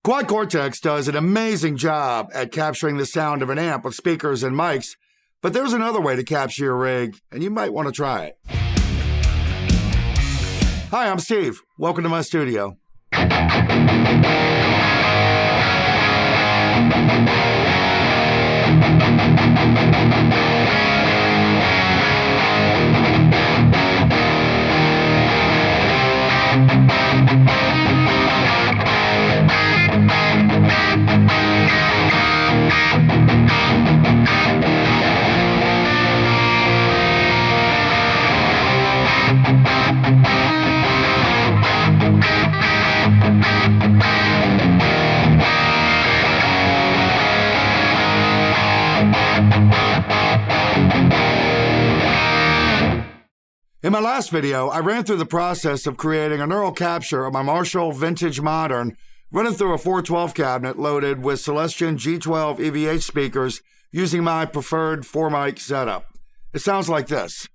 Quad Cortex does an amazing job at capturing the sound of an amp with speakers and mics, but there's another way to capture your rig, and you might want to try it. Hi, I'm Steve. Welcome to my studio. In my last video, I ran through the process of creating a neural capture of my Marshall Vintage Modern running through a 412 cabinet loaded with Celestion G12 EVH speakers using my preferred 4-mic setup. It sounds like this.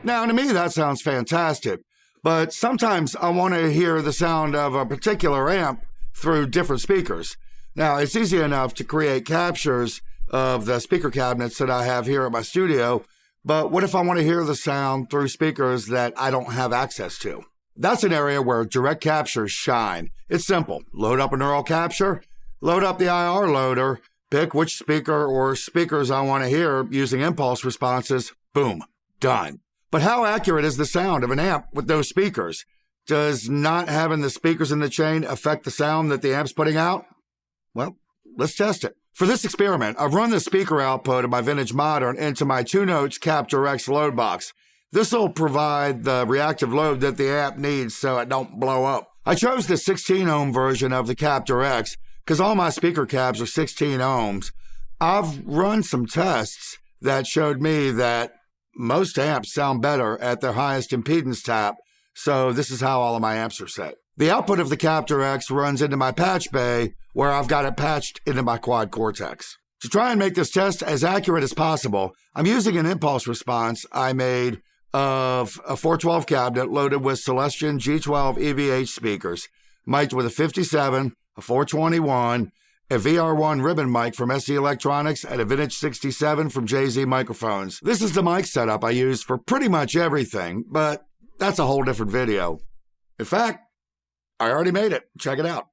Now, to me, that sounds fantastic, but sometimes I want to hear the sound of a particular amp through different speakers. Now, it's easy enough to create captures of the speaker cabinets that I have here at my studio, but what if I want to hear the sound through speakers that I don't have access to? That's an area where direct captures shine. It's simple. Load up a neural capture, load up the IR loader, pick which speaker or speakers I want to hear using impulse responses, boom, done. But how accurate is the sound of an amp with those speakers? Does not having the speakers in the chain affect the sound that the amp's putting out? Well, let's test it. For this experiment, I've run the speaker output of my Vintage Modern into my ToneX Capture X load box. This will provide the reactive load that the amp needs so it don't blow up. I chose the 16 ohm version of the Capture X because all my speaker cabs are 16 ohms. I've run some tests that showed me that most amps sound better at their highest impedance tap, so this is how all of my amps are set. The output of the Capture X runs into my patch bay, where I've got it patched into my Quad Cortex. To try and make this test as accurate as possible, I'm using an impulse response I made of a 412 cabinet loaded with Celestion G12 EVH speakers, mic'd with a 57, a 421, a VR1 ribbon mic from SE Electronics, and a Vintage 67 from JZ Microphones. This is the mic setup I use for pretty much everything, but that's a whole different video. In fact, I already made it. Check it out.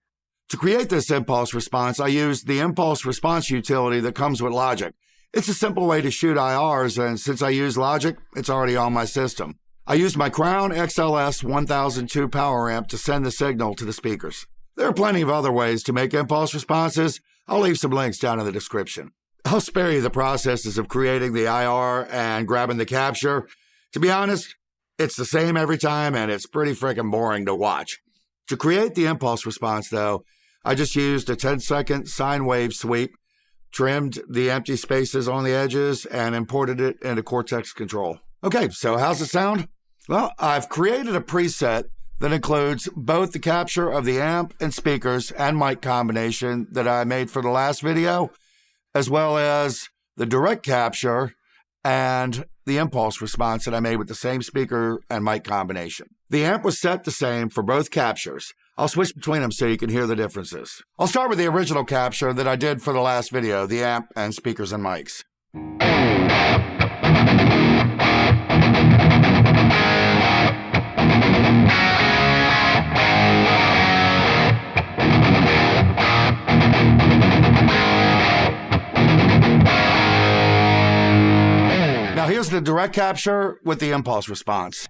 To create this impulse response, I used the impulse response utility that comes with Logic. It's a simple way to shoot IRs, and since I use Logic, it's already on my system. I used my Crown XLS 1002 power amp to send the signal to the speakers. There are plenty of other ways to make impulse responses. I'll leave some links down in the description. I'll spare you the processes of creating the IR and grabbing the capture. To be honest, it's the same every time, and it's pretty freaking boring to watch. To create the impulse response, though, I just used a 10-second sine wave sweep, trimmed the empty spaces on the edges, and imported it into Cortex Control. Okay, so how's it sound? Well, I've created a preset that includes both the capture of the amp and speakers and mic combination that I made for the last video, as well as the direct capture and the impulse response that I made with the same speaker and mic combination. The amp was set the same for both captures. I'll switch between them so you can hear the differences. I'll start with the original capture that I did for the last video, the amp and speakers and mics. Now here's the direct capture with the impulse response.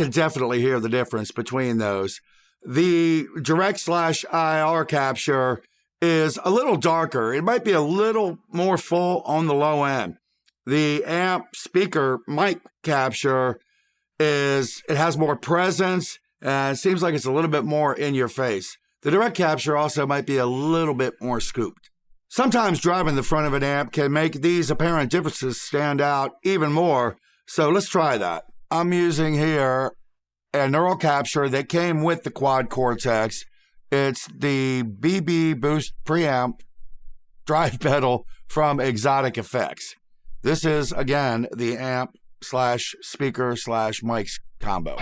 can definitely hear the difference between those. The direct/IR capture is a little darker. It might be a little more full on the low end. The amp speaker mic capture it has more presence, and it seems like it's a little bit more in your face. The direct capture also might be a little bit more scooped. Sometimes driving the front of an amp can make these apparent differences stand out even more, so let's try that. I'm using here a neural capture that came with the Quad Cortex. It's the BB Boost Preamp drive pedal from Xotic Effects. This is, again, the amp/speaker/mics combo.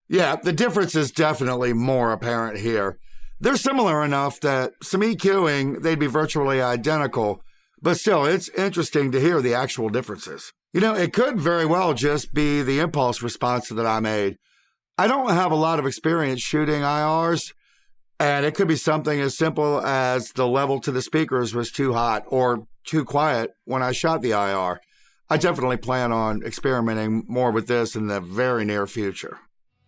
Yeah, the difference is definitely more apparent here. They're similar enough that some EQing, they'd be virtually identical, but still, it's interesting to hear the actual differences. You know, it could very well just be the impulse response that I made. I don't have a lot of experience shooting IRs, and it could be something as simple as the level to the speakers was too hot or too quiet when I shot the IR. I definitely plan on experimenting more with this in the very near future.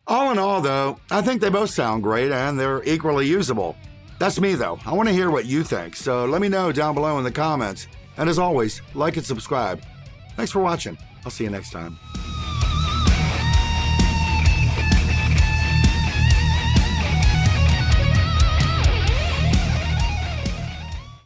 All in all, though, I think they both sound great and they're equally usable. That's me, though. I want to hear what you think, so let me know down below in the comments. And as always, like and subscribe. Thanks for watching. I'll see you next time.